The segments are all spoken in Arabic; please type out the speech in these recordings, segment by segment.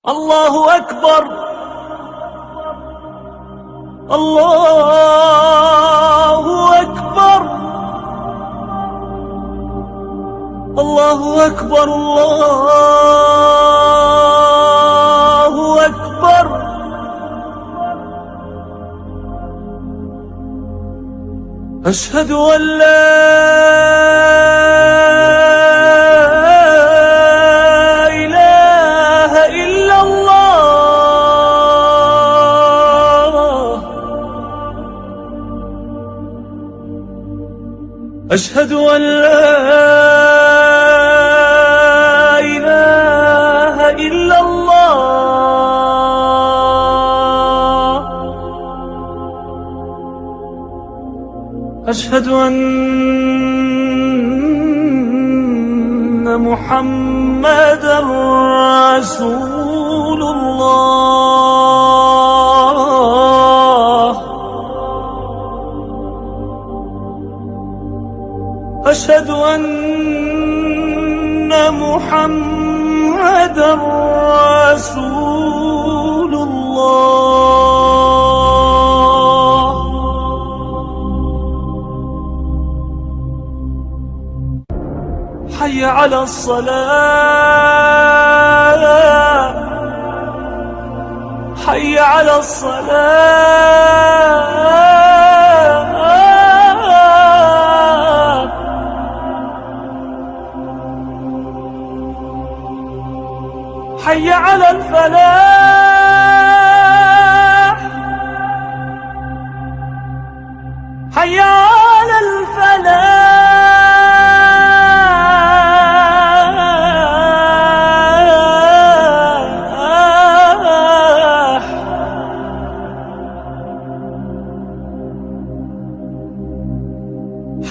الله أكبر. الله أكبر. الله أكبر. الله أكبر. أشهد أن لا إله إلا الله. أشهد أن لا إله إلا الله. أشهد أن محمدًا رسول الله. أشهد أن محمدًا رسول الله. حي على الصلاة. حي على الصلاة. حي على الفلاح. حي على الفلاح.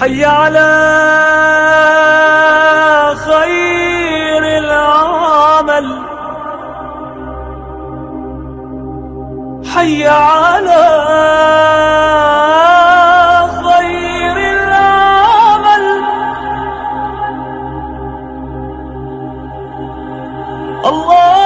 حي على خير العمل. حي على خير العمل. الله